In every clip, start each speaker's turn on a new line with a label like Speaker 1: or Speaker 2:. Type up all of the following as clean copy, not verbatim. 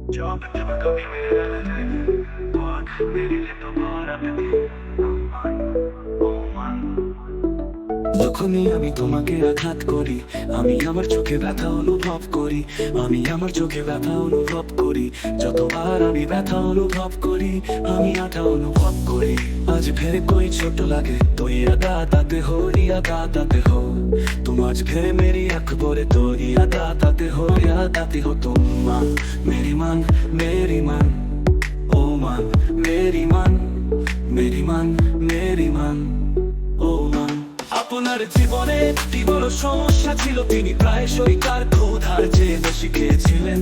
Speaker 1: जब जब कभी मेरे तो आँख मेरे लिए दोबारा मिली যখনই আমি তোমাকে আঘাত করি, আমি আমার চোখে ব্যথা অনুভব করি। আমি আমার চোখে ব্যথা অনুভব করি। যতবার আমি ব্যথা অনুভব করি, আমি আঠা অনুভব করি। आज फिर कोई चोट लगे तो याद आते हो, याद आते हो तुम। आज फिर मेरी आँख बोले तो याद आते हो, याद आती हो तुम। मान मेरी मान, मेरी मान, ओ मान मेरी मान, मेरी मान, मेरी मान, ओ मान। আপনার জীবনে একটি বড় সমস্যা ছিল, তিনি প্রায়শই তার ক্ষুধার চেয়ে বেশি খেয়েছিলেন।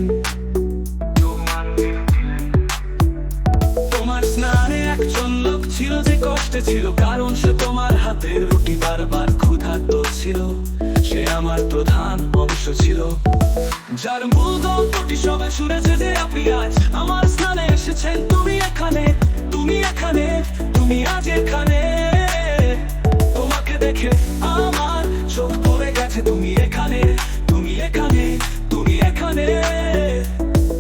Speaker 1: তোমার স্নানে একজন লোক ছিল যে কষ্টে ছিল, কারণ সে তোমার হাতের রুটি বারবার ক্ষুধার্ত ছিল। সে আমার প্রধান অংশ ছিল, যার মূল গল্পটি সবাই শুনেছে যে আপনি আজ আমার স্নানে এসেছেন। তুমি এখানে, তুমি এখানে, তুমি আজ এখানে। তোমাকে দেখে আমার চোখ পড়ে গেছে, তুমি এখানে, তুমি এখানে, তুমি এখানে।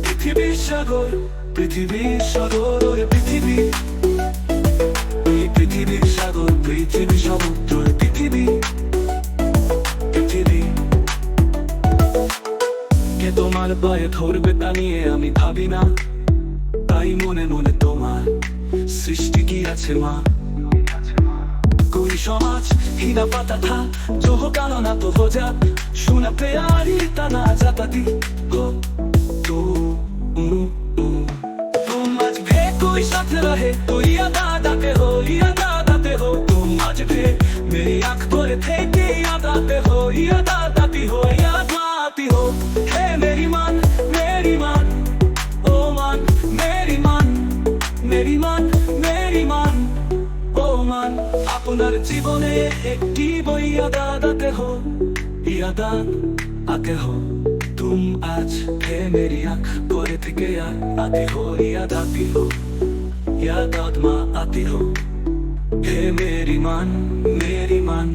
Speaker 1: পৃথিবীর সাগর, পৃথিবীর সাগর, ওরে পৃথিবী, এই পৃথিবীর সাগর, পৃথিবী সমুদ্র, পৃথিবী, পৃথিবী। কে তোমার পায়ে ধরবে তা নিয়ে আমি ভাবি না, তাই মনে মনে তোমার সৃষ্টি কি আছে মা। कोई समाज ही ना पता था जो होगा ना तो हो जा, सुना प्यारी तना जाता थी हो तो तुम आज भी कोई साथ रहे तो याद आते हो, याद आते हो तुम। आज भी मेरी आँख बोले थे कि याद आते हो, याद आती हो, याद आती हो। हे मेरी मान, मेरी मान, ओ मान मेरी मान, मेरी मान, मेरी मान, ओ मान। আপনার জীবনে একটি বই याद आते हो, याद आते हो तुम। आज है मेरी आँख बोले थे कि याद आती हो, याद आती हो, याद आती हो। हे मेरी मान, मेरी मान,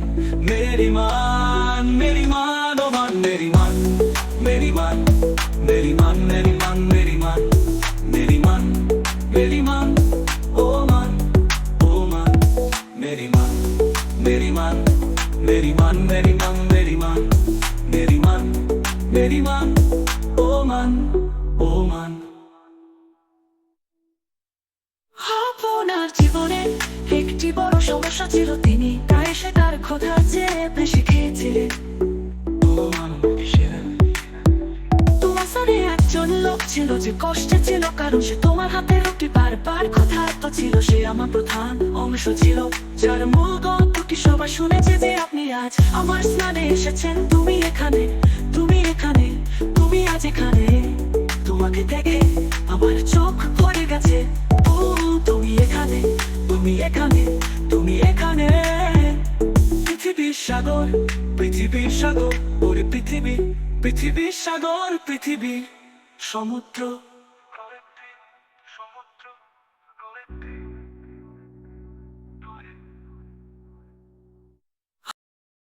Speaker 1: मेरी मान, मेरी मान, ओ मान मेरी मान, मेरी मान, मेरी मान, मेरी मान, मेरी मान, मेरी मान, मेरी मान, ओ मान, ओ मान मेरी मान, मेरी मान, मेरी मान, मेरी मान, मेरी मान, मेरी मान, मेरी मान, ओ मान, ओ मान।
Speaker 2: আপনার জীবনে একটি বড় সমস্যা ছিল, তিনি তাই সে তার ক্ষুধার চেয়ে বেশি খেয়েছিলেন। তোমার সাথে একজন লোক ছিল যে কষ্টে ছিল, কারণ সে তোমার হাতে রুটি বারবার ক্ষুধার্ত ছিল। সে আমার প্রধান অংশ ছিল, যার মূল গল্পটি সবাই শুনেছে যে আপনি আজ আমার স্নানে এসেছেন। তুমি এখানে, তুমি এখানে, তুমি আজ এখানে। তোমাকে দেখে আমার চোখ পড়ে গেছে, ও তুমি এখানে, তুমি এখানে, তুমি এখানে। পৃথিবীর সাগর, পৃথিবীর সাগর, ওরে পৃথিবী, পৃথিবীর সাগর, পৃথিবী সমুদ্র।